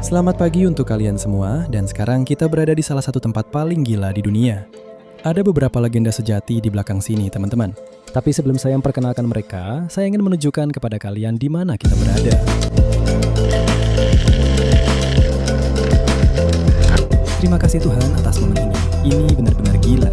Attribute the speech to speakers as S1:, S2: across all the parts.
S1: Selamat pagi untuk kalian semua, dan sekarang kita berada di salah satu tempat paling gila di dunia. Ada beberapa legenda sejati di belakang sini, teman-teman. Tapi sebelum saya memperkenalkan mereka, saya ingin menunjukkan kepada kalian di mana kita berada. Terima kasih Tuhan atas momen ini. Ini benar-benar gila.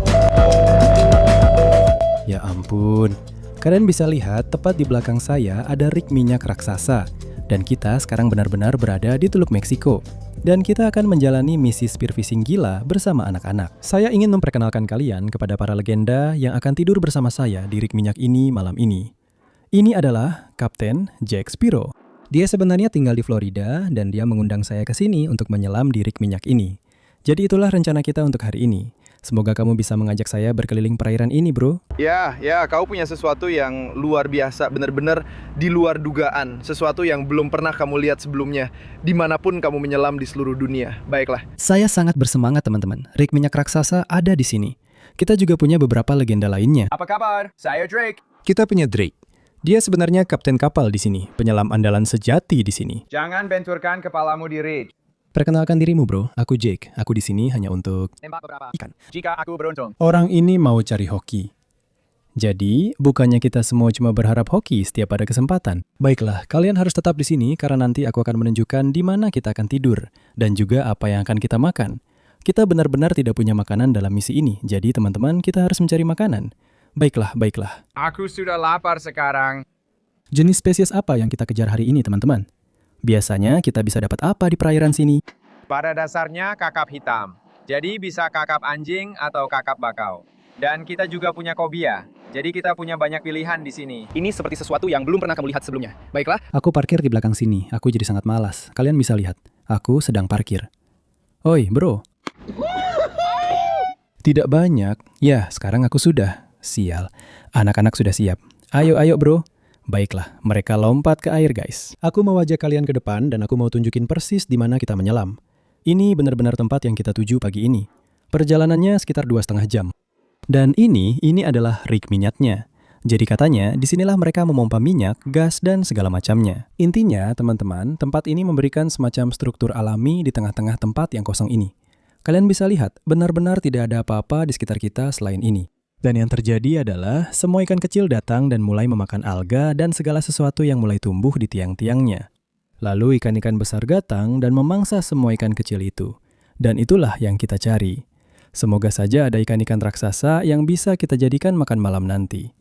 S1: Ya ampun. Kalian bisa lihat tepat di belakang saya ada rig minyak raksasa. Dan kita sekarang benar-benar berada di Teluk Meksiko. Dan kita akan menjalani misi spearfishing gila bersama anak-anak. Saya ingin memperkenalkan kalian kepada para legenda yang akan tidur bersama saya di rig minyak ini malam ini. Ini adalah Kapten Jack Sparrow. Dia sebenarnya tinggal di Florida dan dia mengundang saya ke sini untuk menyelam di rig minyak ini. Jadi itulah rencana kita untuk hari ini. Semoga kamu bisa mengajak saya berkeliling perairan ini, bro.
S2: Ya, kau punya sesuatu yang luar biasa, benar-benar di luar dugaan. Sesuatu yang belum pernah kamu lihat sebelumnya, dimanapun kamu menyelam di seluruh dunia. Baiklah.
S1: Saya sangat bersemangat, teman-teman. Rig minyak raksasa ada di sini. Kita juga punya beberapa legenda lainnya.
S2: Apa kabar? Saya Drake.
S1: Kita punya Drake. Dia sebenarnya kapten kapal di sini, penyelam andalan sejati di sini.
S2: Jangan benturkan kepalamu di ridge.
S1: Perkenalkan dirimu, bro. Aku Jake. Aku di sini hanya untuk
S2: Tembak beberapa
S1: ikan.
S2: Jika aku beruntung.
S1: Orang ini mau cari hoki. Jadi, bukannya kita semua cuma berharap hoki setiap ada kesempatan. Baiklah, kalian harus tetap di sini karena nanti aku akan menunjukkan di mana kita akan tidur dan juga apa yang akan kita makan. Kita benar-benar tidak punya makanan dalam misi ini. Jadi, teman-teman, kita harus mencari makanan. Baiklah.
S2: Aku sudah lapar sekarang.
S1: Jenis spesies apa yang kita kejar hari ini, teman-teman? Biasanya kita bisa dapat apa di perairan sini?
S2: Pada dasarnya kakap hitam. Jadi bisa kakap anjing atau kakap bakau. Dan kita juga punya kobia. Jadi kita punya banyak pilihan di sini.
S1: Ini seperti sesuatu yang belum pernah kamu lihat sebelumnya. Baiklah. Aku parkir di belakang sini. Aku jadi sangat malas. Kalian bisa lihat. Aku sedang parkir. Oi, bro. Tidak banyak. Ya, sekarang aku sudah. Sial. Anak-anak sudah siap. Ayo, bro. Baiklah, mereka lompat ke air, guys. Aku mau ajak kalian ke depan dan aku mau tunjukin persis di mana kita menyelam. Ini benar-benar tempat yang kita tuju pagi ini. Perjalanannya sekitar 2,5 jam. Dan ini adalah rig minyaknya. Jadi katanya, disinilah mereka memompa minyak, gas, dan segala macamnya. Intinya, teman-teman, tempat ini memberikan semacam struktur alami di tengah-tengah tempat yang kosong ini. Kalian bisa lihat, benar-benar tidak ada apa-apa di sekitar kita selain ini. Dan yang terjadi adalah semua ikan kecil datang dan mulai memakan alga dan segala sesuatu yang mulai tumbuh di tiang-tiangnya. Lalu ikan-ikan besar datang dan memangsa semua ikan kecil itu. Dan itulah yang kita cari. Semoga saja ada ikan-ikan raksasa yang bisa kita jadikan makan malam nanti.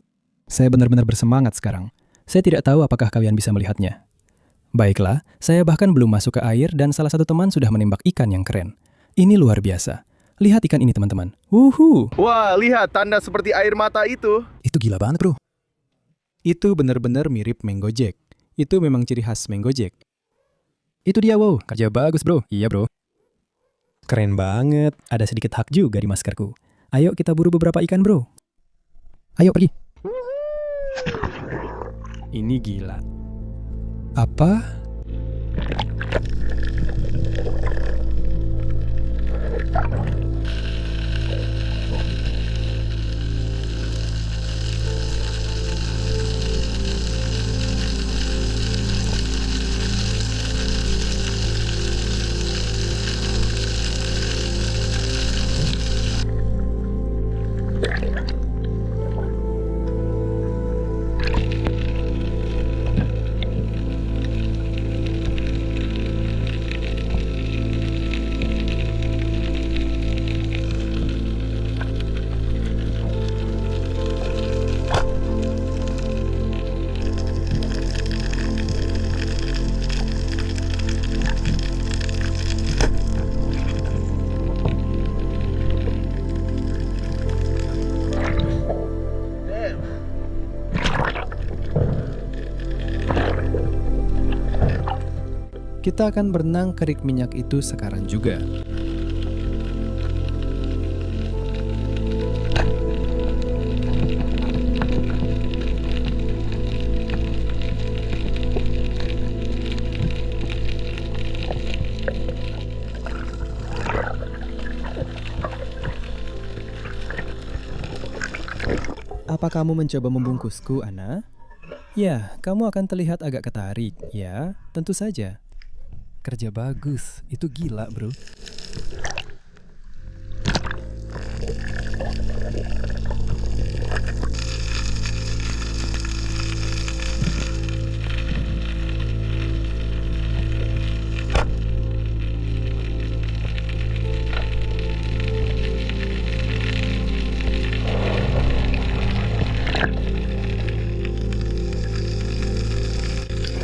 S1: Saya benar-benar bersemangat sekarang. Saya tidak tahu apakah kalian bisa melihatnya. Baiklah, saya bahkan belum masuk ke air dan salah satu teman sudah menembak ikan yang keren. Ini luar biasa. Lihat ikan ini, teman-teman. Wuhu!
S2: Wah, lihat tanda seperti air mata itu.
S1: Itu gila banget, bro. Itu benar-benar mirip Mango Jack. Itu memang ciri khas Mango Jack. Itu dia, wow. Kerja bagus, bro. Iya, bro. Keren banget. Ada sedikit hak juga di maskerku. Ayo kita buru beberapa ikan, bro. Ayo, pergi. Ini gila. Apa? Kita akan berenang ke rig minyak itu sekarang juga. Apa kamu mencoba membungkusku, Ana? Ya, kamu akan terlihat agak ketarik. Ya, tentu saja. kerja bagus. Itu gila, bro.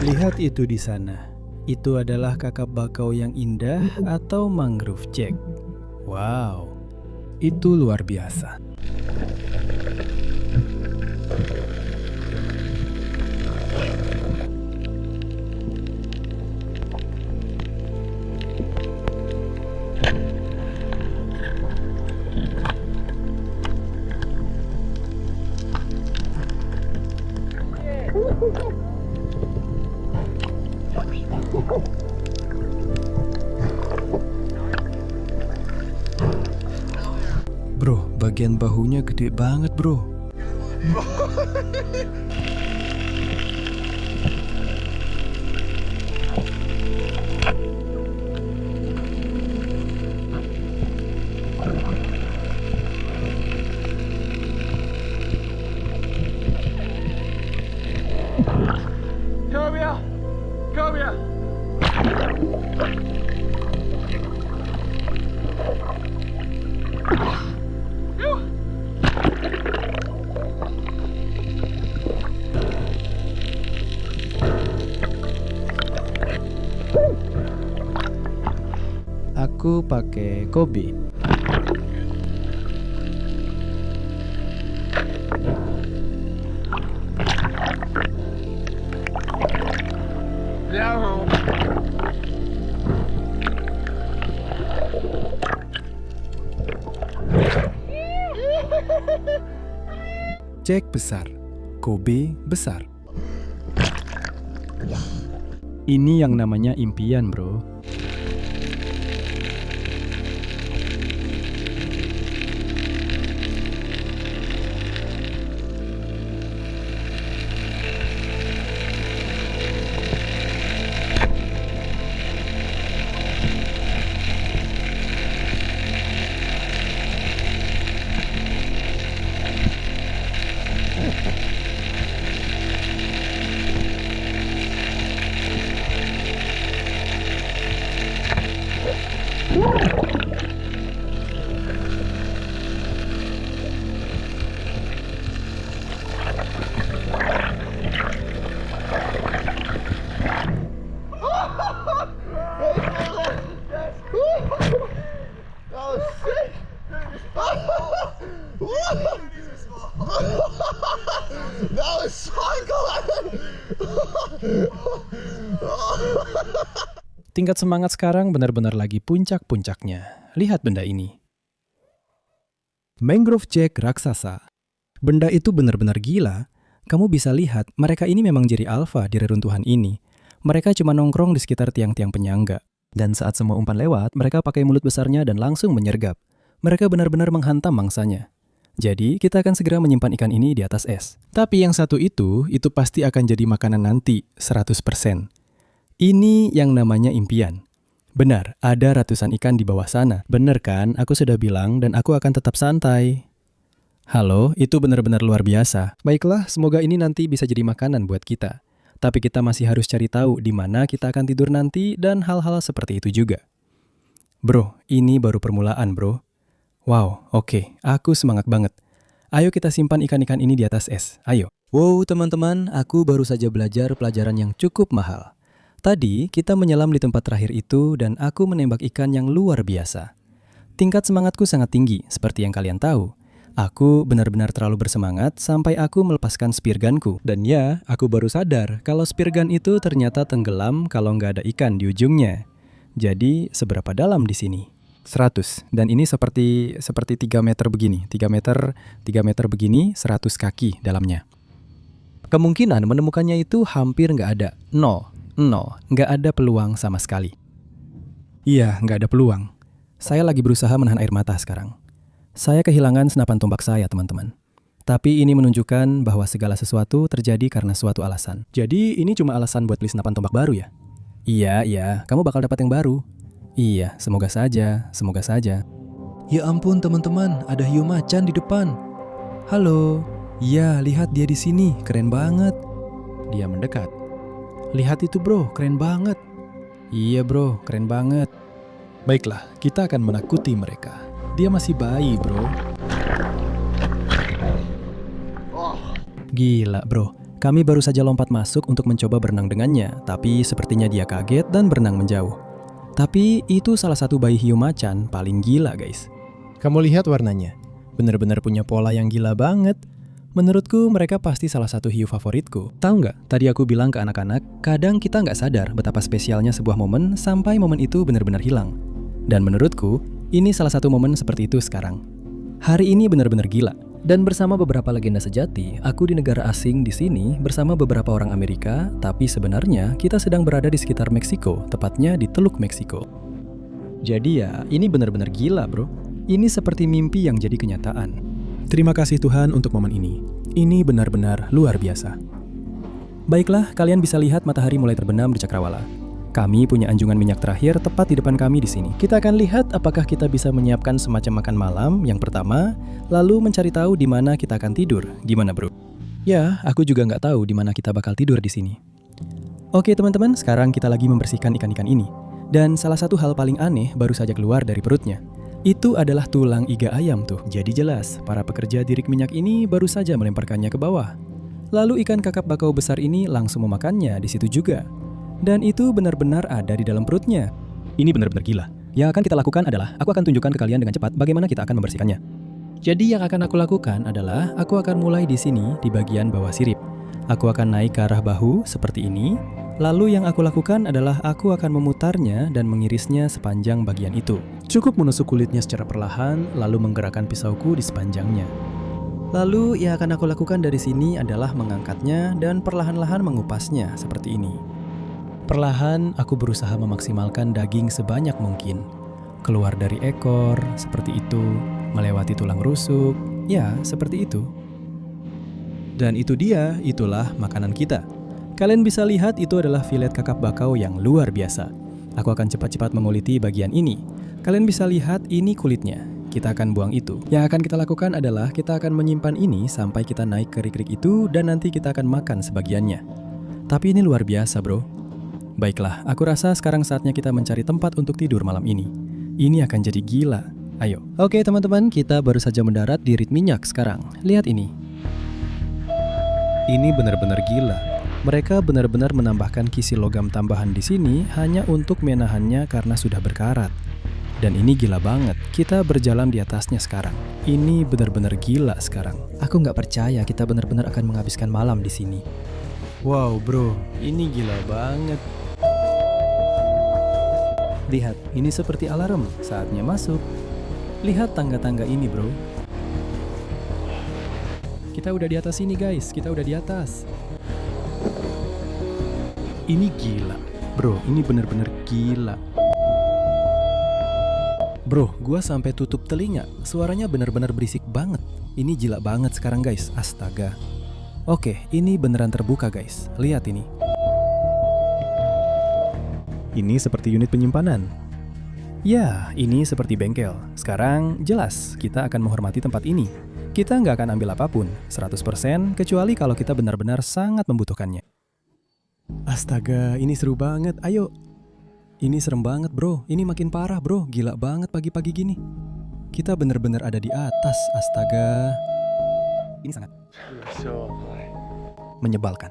S1: Lihat itu di sana. Itu adalah kakap bakau yang indah atau mangrove jack. Wow, itu luar biasa. Bro, bagian bahunya gede banget, bro. Aku pakai Kobe. Jack besar, Kobe besar. Ini yang namanya impian, bro. Tingkat semangat sekarang benar-benar lagi puncak-puncaknya. Lihat benda ini. Mangrove Jack raksasa. Benda itu benar-benar gila. Kamu bisa lihat, mereka ini memang jadi alfa di reruntuhan ini. Mereka cuma nongkrong di sekitar tiang-tiang penyangga. Dan saat semua umpan lewat, mereka pakai mulut besarnya dan langsung menyergap. Mereka benar-benar menghantam mangsanya. Jadi, kita akan segera menyimpan ikan ini di atas es. Tapi yang satu itu pasti akan jadi makanan nanti, 100%. Ini yang namanya impian. Benar, ada ratusan ikan di bawah sana. Bener kan, aku sudah bilang dan aku akan tetap santai. Halo, itu benar-benar luar biasa. Baiklah, semoga ini nanti bisa jadi makanan buat kita. Tapi kita masih harus cari tahu di mana kita akan tidur nanti dan hal-hal seperti itu juga. Bro, ini baru permulaan, bro. Wow, oke, aku semangat banget. Ayo kita simpan ikan-ikan ini di atas es, ayo. Wow, teman-teman, aku baru saja belajar pelajaran yang cukup mahal. Tadi, kita menyelam di tempat terakhir itu dan aku menembak ikan yang luar biasa. Tingkat semangatku sangat tinggi, seperti yang kalian tahu. Aku benar-benar terlalu bersemangat sampai aku melepaskan spear gunku. Dan ya, aku baru sadar kalau spear gun itu ternyata tenggelam kalau nggak ada ikan di ujungnya. Jadi, seberapa dalam di sini? 100. Dan ini seperti 3 meter begini. 3 meter begini, 100 kaki dalamnya. Kemungkinan menemukannya itu hampir nggak ada. Nol, nggak ada peluang sama sekali. Iya, nggak ada peluang. Saya lagi berusaha menahan air mata sekarang. Saya kehilangan senapan tombak saya, teman-teman. Tapi ini menunjukkan bahwa segala sesuatu terjadi karena suatu alasan. Jadi ini cuma alasan buat beli senapan tombak baru ya? Iya, kamu bakal dapat yang baru. Iya, semoga saja, semoga saja. Ya ampun teman-teman, ada hiu macan di depan. Halo. Iya, lihat dia di sini, keren banget. Dia mendekat. Lihat itu bro, keren banget. Iya bro, keren banget. Baiklah, kita akan menakuti mereka. Dia masih bayi bro. Gila bro, kami baru saja lompat masuk untuk mencoba berenang dengannya, tapi sepertinya dia kaget dan berenang menjauh. Tapi itu salah satu bayi hiu macan paling gila guys. Kamu lihat warnanya, benar-benar punya pola yang gila banget. Menurutku mereka pasti salah satu hiu favoritku. Tahu nggak, tadi aku bilang ke anak-anak, kadang kita nggak sadar betapa spesialnya sebuah momen sampai momen itu benar-benar hilang. Dan menurutku, ini salah satu momen seperti itu sekarang. Hari ini benar-benar gila. Dan bersama beberapa legenda sejati, aku di negara asing di sini bersama beberapa orang Amerika, tapi sebenarnya kita sedang berada di sekitar Meksiko, tepatnya di Teluk Meksiko. Jadi ya, ini benar-benar gila bro. Ini seperti mimpi yang jadi kenyataan. Terima kasih Tuhan untuk momen ini. Ini benar-benar luar biasa. Baiklah, kalian bisa lihat matahari mulai terbenam di Cakrawala. Kami punya anjungan minyak terakhir tepat di depan kami di sini. Kita akan lihat apakah kita bisa menyiapkan semacam makan malam yang pertama, lalu mencari tahu di mana kita akan tidur. Gimana bro? Ya, aku juga nggak tahu di mana kita bakal tidur di sini. Oke teman-teman, sekarang kita lagi membersihkan ikan-ikan ini. Dan salah satu hal paling aneh baru saja keluar dari perutnya. Itu adalah tulang iga ayam tuh. Jadi jelas, para pekerja di rig minyak ini baru saja melemparkannya ke bawah. Lalu ikan kakap bakau besar ini langsung memakannya di situ juga. Dan itu benar-benar ada di dalam perutnya. Ini benar-benar gila. Yang akan kita lakukan adalah, aku akan tunjukkan ke kalian dengan cepat bagaimana kita akan membersihkannya. Jadi yang akan aku lakukan adalah, aku akan mulai di sini, di bagian bawah sirip. Aku akan naik ke arah bahu, seperti ini. Lalu yang aku lakukan adalah, aku akan memutarnya dan mengirisnya sepanjang bagian itu. Cukup menusuk kulitnya secara perlahan, lalu menggerakkan pisauku di sepanjangnya. Lalu yang akan aku lakukan dari sini adalah mengangkatnya dan perlahan-lahan mengupasnya, seperti ini. Perlahan, aku berusaha memaksimalkan daging sebanyak mungkin. Keluar dari ekor, seperti itu, melewati tulang rusuk, ya seperti itu. Dan itu dia, itulah makanan kita. Kalian bisa lihat itu adalah filet kakap bakau yang luar biasa. Aku akan cepat-cepat menguliti bagian ini. Kalian bisa lihat ini kulitnya. Kita akan buang itu. Yang akan kita lakukan adalah kita akan menyimpan ini sampai kita naik ke rig-rig itu dan nanti kita akan makan sebagiannya. Tapi ini luar biasa bro. Baiklah, aku rasa sekarang saatnya kita mencari tempat untuk tidur malam ini. Ini akan jadi gila. Ayo. Oke teman-teman, kita baru saja mendarat di rig minyak sekarang. Lihat ini. Ini benar-benar gila. Mereka benar-benar menambahkan kisi logam tambahan di sini hanya untuk menahannya karena sudah berkarat. Dan ini gila banget. Kita berjalan di atasnya sekarang. Ini benar-benar gila sekarang. Aku nggak percaya kita benar-benar akan menghabiskan malam di sini. Wow bro, ini gila banget. Lihat, ini seperti alarm, saatnya masuk. Lihat tangga-tangga ini bro. Kita udah di atas ini guys, kita udah di atas. Ini gila, bro, ini bener-bener gila. Bro, gua sampai tutup telinga, suaranya bener-bener berisik banget. Ini gila banget sekarang guys, astaga. Oke, ini beneran terbuka guys, lihat ini. Ini seperti unit penyimpanan. Ya, ini seperti bengkel. Sekarang jelas kita akan menghormati tempat ini. Kita nggak akan ambil apapun, 100% kecuali kalau kita benar-benar sangat membutuhkannya. Astaga, ini seru banget. Ayo. Ini serem banget bro, ini makin parah bro. Gila banget pagi-pagi gini. Kita benar-benar ada di atas, astaga. Ini sangat menyebalkan.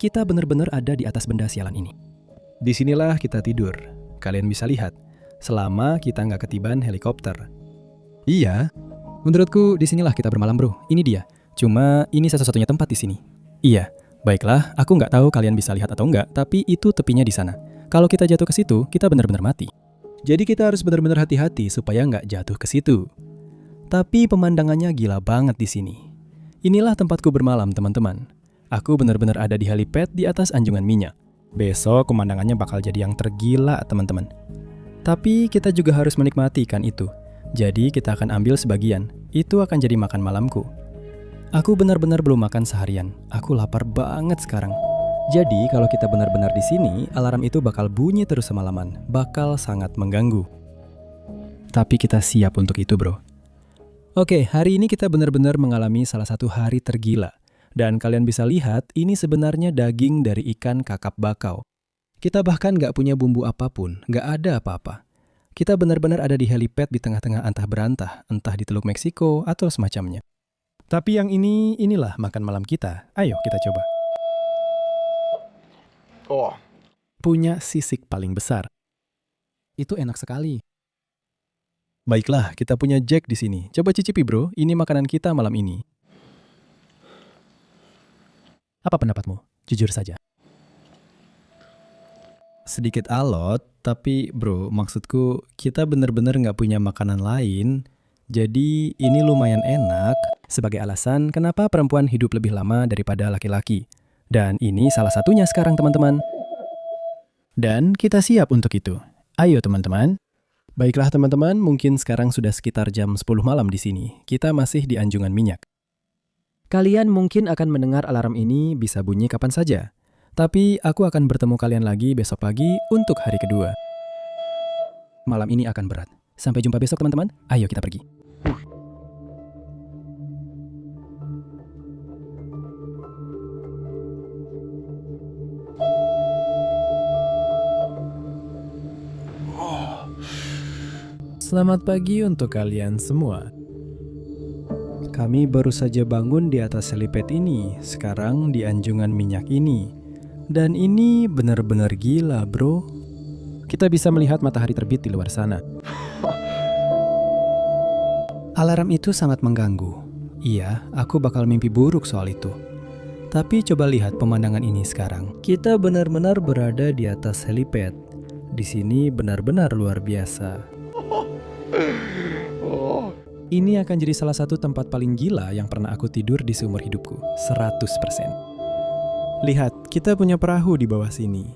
S1: Kita benar-benar ada di atas benda sialan ini. Disinilah kita tidur. Kalian bisa lihat, selama kita nggak ketiban helikopter. Iya, menurutku disinilah kita bermalam bro. Ini dia. Cuma ini satu-satunya tempat di sini. Iya, baiklah. Aku nggak tahu kalian bisa lihat atau nggak, tapi itu tepinya di sana. Kalau kita jatuh ke situ, kita benar-benar mati. Jadi kita harus benar-benar hati-hati supaya nggak jatuh ke situ. Tapi pemandangannya gila banget di sini. Inilah tempatku bermalam teman-teman. Aku benar-benar ada di helipad di atas anjungan minyak. Besok pemandangannya bakal jadi yang tergila teman-teman. Tapi kita juga harus menikmati ikan itu. Jadi kita akan ambil sebagian. Itu akan jadi makan malamku. Aku benar-benar belum makan seharian. Aku lapar banget sekarang. Jadi kalau kita benar-benar di sini, alarm itu bakal bunyi terus semalaman, bakal sangat mengganggu. Tapi kita siap untuk itu, bro. Oke, hari ini kita benar-benar mengalami salah satu hari tergila. Dan kalian bisa lihat, ini sebenarnya daging dari ikan kakap bakau. Kita bahkan nggak punya bumbu apapun, nggak ada apa-apa. Kita benar-benar ada di helipad di tengah-tengah antah berantah, entah di Teluk Meksiko atau semacamnya. Tapi yang inilah makan malam kita. Ayo kita coba.
S2: Oh,
S1: Punya sisik paling besar. Itu enak sekali. Baiklah, kita punya Jack di sini. Coba cicipi, bro. Ini makanan kita malam ini. Apa pendapatmu? Jujur saja. Sedikit alot, tapi bro, maksudku kita benar-benar nggak punya makanan lain. Jadi ini lumayan enak sebagai alasan kenapa perempuan hidup lebih lama daripada laki-laki. Dan ini salah satunya sekarang, teman-teman. Dan kita siap untuk itu. Ayo, teman-teman. Baiklah, teman-teman. Mungkin sekarang sudah sekitar jam 10 malam di sini. Kita masih di Anjungan Minyak. Kalian mungkin akan mendengar alarm ini bisa bunyi kapan saja. Tapi aku akan bertemu kalian lagi besok pagi untuk hari kedua. Malam ini akan berat. Sampai jumpa besok, teman-teman. Ayo kita pergi. Selamat pagi untuk kalian semua. Kami baru saja bangun di atas helipad ini, sekarang di Anjungan Minyak ini. Dan ini benar-benar gila, bro. Kita bisa melihat matahari terbit di luar sana. Alarm itu sangat mengganggu. Iya, aku bakal mimpi buruk soal itu. Tapi coba lihat pemandangan ini sekarang. Kita benar-benar berada di atas helipad. Di sini benar-benar luar biasa. Ini akan jadi salah satu tempat paling gila yang pernah aku tidur di seumur hidupku. 100%. Lihat, kita punya perahu di bawah sini.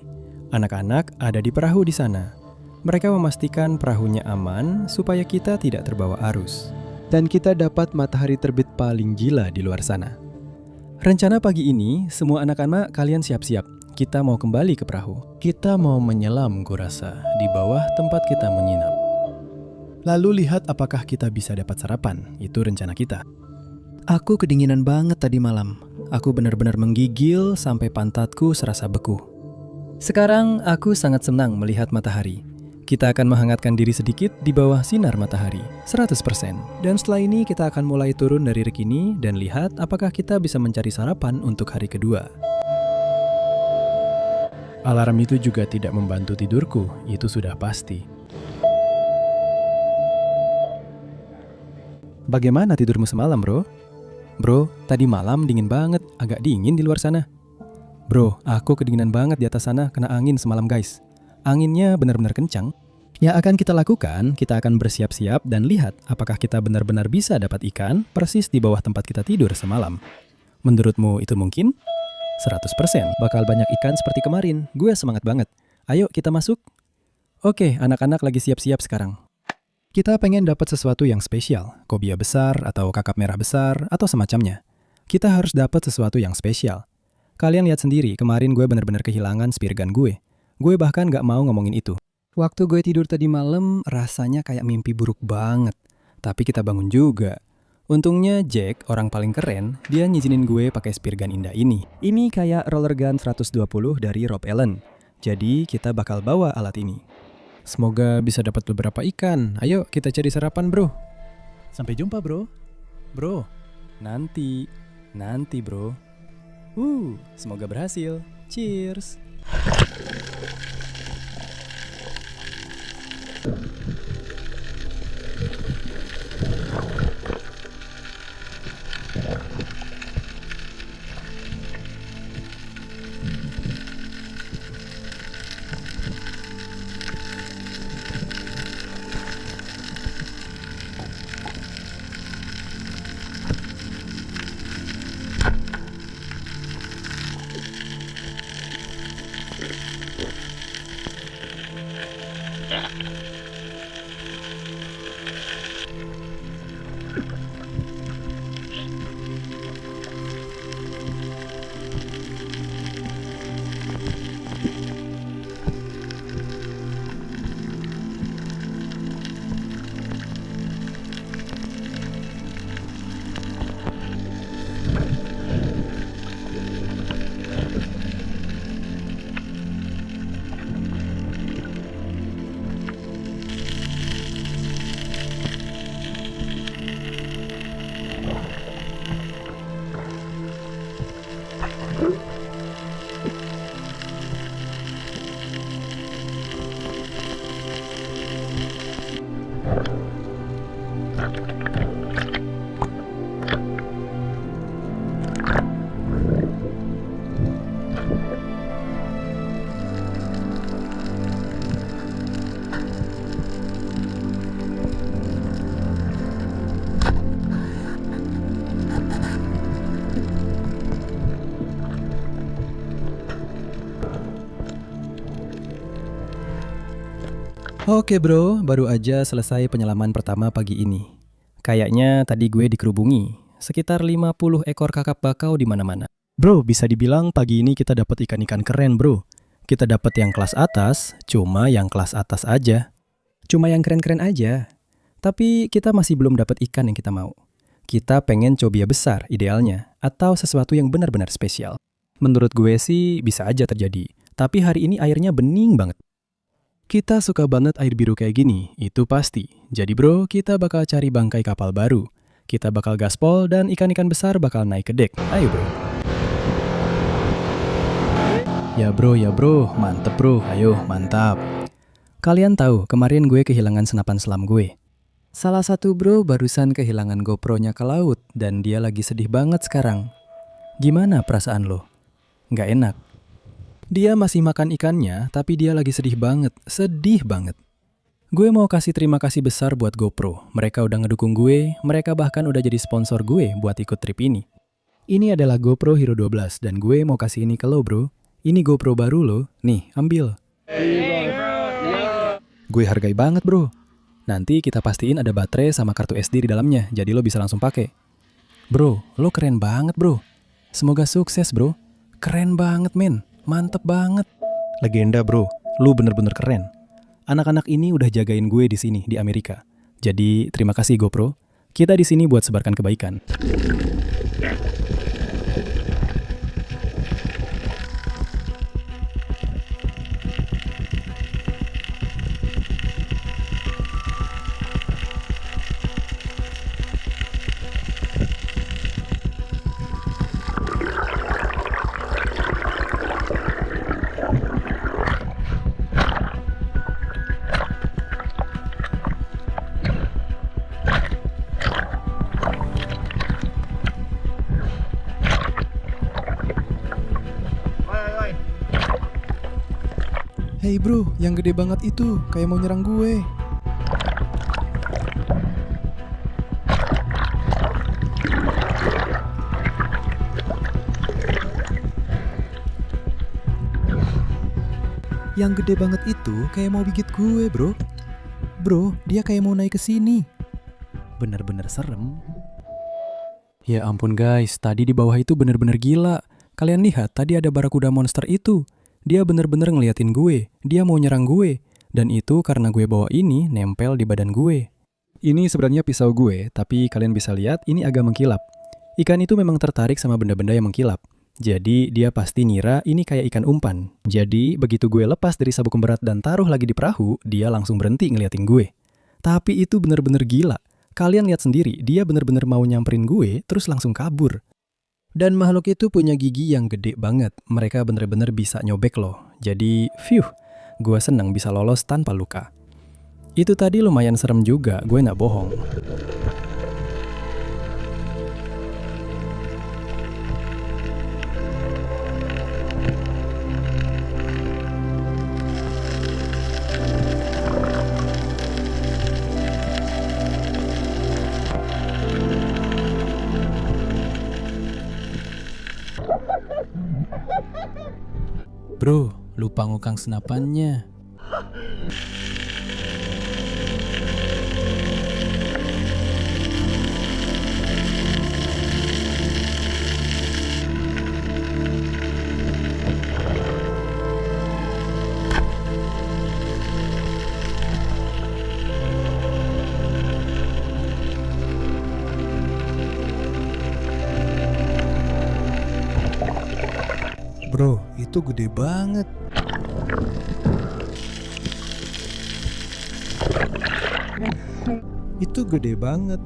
S1: Anak-anak ada di perahu di sana. Mereka memastikan perahunya aman supaya kita tidak terbawa arus. Dan kita dapat matahari terbit paling gila di luar sana. Rencana pagi ini, semua anak-anak kalian siap-siap. Kita mau kembali ke perahu. Kita mau menyelam, kurasa, di bawah tempat kita menginap. Lalu lihat apakah kita bisa dapat sarapan. Itu rencana kita. Aku kedinginan banget tadi malam. Aku benar-benar menggigil sampai pantatku serasa beku. Sekarang aku sangat senang melihat matahari. Kita akan menghangatkan diri sedikit di bawah sinar matahari. 100%. Dan setelah ini kita akan mulai turun dari rig ini dan lihat apakah kita bisa mencari sarapan untuk hari kedua. Alarm itu juga tidak membantu tidurku. Itu sudah pasti. Bagaimana tidurmu semalam, bro? Bro, tadi malam dingin banget, agak dingin di luar sana. Bro, aku kedinginan banget di atas sana, kena angin semalam guys. Anginnya benar-benar kencang. Yang akan kita lakukan, kita akan bersiap-siap dan lihat apakah kita benar-benar bisa dapat ikan persis di bawah tempat kita tidur semalam. Menurutmu itu mungkin? 100% bakal banyak ikan seperti kemarin. Gue semangat banget. Ayo kita masuk. Oke, anak-anak lagi siap-siap sekarang. Kita pengen dapat sesuatu yang spesial, kobia besar atau kakap merah besar atau semacamnya. Kita harus dapat sesuatu yang spesial. Kalian lihat sendiri, kemarin gue benar-benar kehilangan spear gun gue. Gue bahkan gak mau ngomongin itu. Waktu gue tidur tadi malam, rasanya kayak mimpi buruk banget. Tapi kita bangun juga. Untungnya Jack, orang paling keren, dia ngizinin gue pakai spear gun indah ini. Ini kayak roller gun 120 dari Rob Allen. Jadi kita bakal bawa alat ini. Semoga bisa dapat beberapa ikan. Ayo kita cari sarapan, bro. Sampai jumpa, bro. Bro, nanti bro. Semoga berhasil. Cheers. Oke bro, baru aja selesai penyelaman pertama pagi ini. Kayaknya tadi gue dikerubungi. Sekitar 50 ekor kakap bakau di mana-mana. Bro, bisa dibilang pagi ini kita dapat ikan-ikan keren bro. Kita dapat yang kelas atas, cuma yang kelas atas aja. Cuma yang keren-keren aja. Tapi kita masih belum dapat ikan yang kita mau. Kita pengen cobia besar idealnya, atau sesuatu yang benar-benar spesial. Menurut gue sih bisa aja terjadi. Tapi hari ini airnya bening banget. Kita suka banget air biru kayak gini, itu pasti. Jadi bro, kita bakal cari bangkai kapal baru. Kita bakal gaspol dan ikan-ikan besar bakal naik ke dek. Ayo bro. Ya bro, mantep bro, ayo mantap. Kalian tahu, kemarin gue kehilangan senapan selam gue. Salah satu bro barusan kehilangan GoPro-nya ke laut dan dia lagi sedih banget sekarang. Gimana perasaan lo? Nggak enak. Dia masih makan ikannya, tapi dia lagi sedih banget. Gue mau kasih terima kasih besar buat GoPro. Mereka udah ngedukung gue, mereka bahkan udah jadi sponsor gue buat ikut trip ini. Ini adalah GoPro Hero 12 dan gue mau kasih ini ke lo bro. Ini GoPro baru lo, nih ambil. Gue hargai banget bro. Nanti kita pastiin ada baterai sama kartu SD di dalamnya, jadi lo bisa langsung pakai. Bro, lo keren banget bro. Semoga sukses bro. Keren banget men. Mantep banget. Legenda bro, lu bener-bener keren. Anak-anak ini udah jagain gue di sini, di Amerika. Jadi terima kasih GoPro. Kita di sini buat sebarkan kebaikan. Hey bro, yang gede banget itu, kayak mau nyerang gue. Yang gede banget itu kayak mau gigit gue bro. Bro, dia kayak mau naik ke sini. Bener-bener serem. Ya ampun guys, tadi di bawah itu bener-bener gila. Kalian lihat, tadi ada barakuda monster itu. Dia bener-bener ngeliatin gue, dia mau nyerang gue. Dan itu karena gue bawa ini nempel di badan gue. Ini sebenarnya pisau gue, tapi kalian bisa lihat ini agak mengkilap. Ikan itu memang tertarik sama benda-benda yang mengkilap. Jadi dia pasti ngira ini kayak ikan umpan. Jadi begitu gue lepas dari sabuk pemberat dan taruh lagi di perahu, dia langsung berhenti ngeliatin gue. Tapi itu bener-bener gila. Kalian lihat sendiri, dia bener-bener mau nyamperin gue, terus langsung kabur. Dan makhluk itu punya gigi yang gede banget. Mereka bener-bener bisa nyobek loh. Jadi, gue seneng bisa lolos tanpa luka. Itu tadi lumayan serem juga, gue gak bohong. Bro, lupa ngukang senapannya. Bro, itu gede banget. Itu gede banget.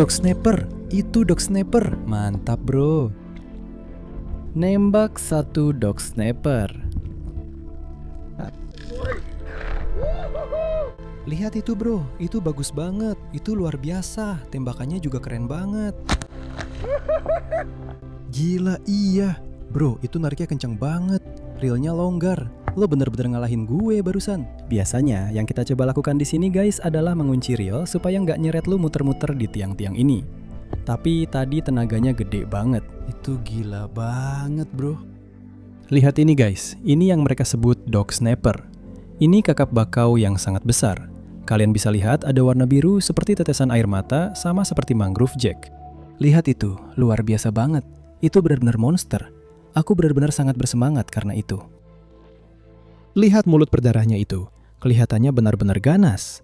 S1: dog sniper. Itu dog sniper. Mantap bro. Nembak satu dog sniper. Lihat itu bro, itu bagus banget. Itu luar biasa. Tembakannya juga keren banget. Gila iya. Bro, itu nariknya kencang banget. Realnya longgar. Lo bener-bener ngalahin gue barusan. Biasanya yang kita coba lakukan di sini guys adalah mengunci reel supaya nggak nyeret lo muter-muter di tiang-tiang ini. Tapi tadi tenaganya gede banget. Itu gila banget bro. Lihat ini guys, ini yang mereka sebut dog sniper. Ini kakap bakau yang sangat besar. Kalian bisa lihat ada warna biru seperti tetesan air mata sama seperti mangrove jack. Lihat itu, luar biasa banget. Itu benar-benar monster. Aku benar-benar sangat bersemangat karena itu. Lihat mulut berdarahnya itu. Kelihatannya benar-benar ganas.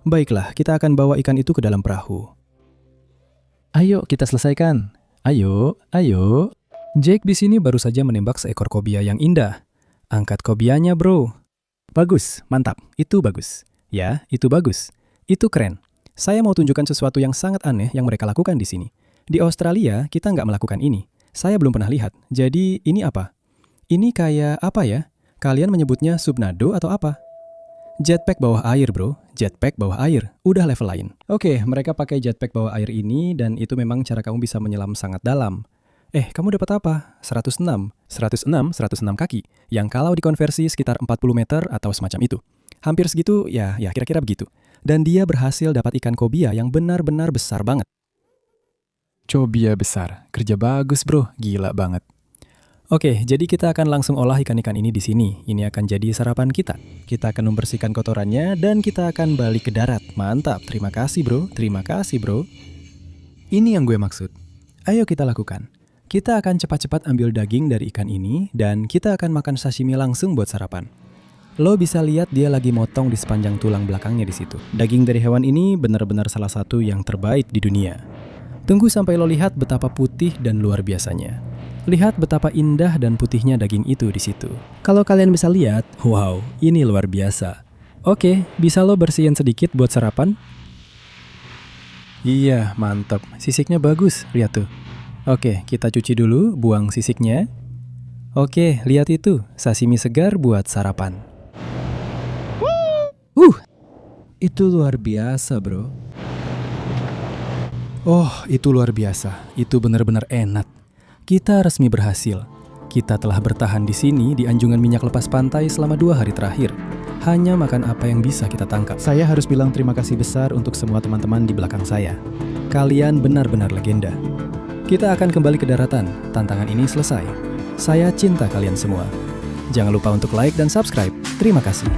S1: Baiklah, kita akan bawa ikan itu ke dalam perahu. Ayo kita selesaikan. Ayo. Jake di sini baru saja menembak seekor kobia yang indah. Angkat kobianya bro. Bagus, mantap. Itu bagus. Ya, itu bagus. Itu keren. Saya mau tunjukkan sesuatu yang sangat aneh yang mereka lakukan di sini. Di Australia, kita nggak melakukan ini. Saya belum pernah lihat. Jadi, ini apa? Ini kayak apa ya? Kalian menyebutnya subnado atau apa? Jetpack bawah air bro. Jetpack bawah air. Udah level lain. Oke, mereka pakai jetpack bawah air ini dan itu memang cara kamu bisa menyelam sangat dalam. Kamu dapat apa? 106 kaki. Yang kalau dikonversi sekitar 40 meter atau semacam itu. Hampir segitu, ya kira-kira begitu. Dan dia berhasil dapat ikan kobia yang benar-benar besar banget. Cobia besar, kerja bagus bro, gila banget. Oke, jadi kita akan langsung olah ikan-ikan ini di sini. Ini akan jadi sarapan kita. Kita akan membersihkan kotorannya dan kita akan balik ke darat. Mantap, terima kasih bro. Ini yang gue maksud. Ayo kita lakukan. Kita akan cepat-cepat ambil daging dari ikan ini dan kita akan makan sashimi langsung buat sarapan. Lo bisa lihat dia lagi motong di sepanjang tulang belakangnya di situ. Daging dari hewan ini benar-benar salah satu yang terbaik di dunia. Tunggu sampai lo lihat betapa putih dan luar biasanya. Lihat betapa indah dan putihnya daging itu di situ. Kalau kalian bisa lihat, wow, ini luar biasa. Oke, bisa lo bersihin sedikit buat sarapan? Iya, mantap. Sisiknya bagus, lihat tuh. Oke, kita cuci dulu, buang sisiknya. Oke, lihat itu, sashimi segar buat sarapan. Itu luar biasa bro. Oh, itu luar biasa. Itu benar-benar enak. Kita resmi berhasil. Kita telah bertahan di sini di anjungan minyak lepas pantai selama 2 hari terakhir. Hanya makan apa yang bisa kita tangkap. Saya harus bilang terima kasih besar untuk semua teman-teman di belakang saya. Kalian benar-benar legenda. Kita akan kembali ke daratan. Tantangan ini selesai. Saya cinta kalian semua. Jangan lupa untuk like dan subscribe. Terima kasih.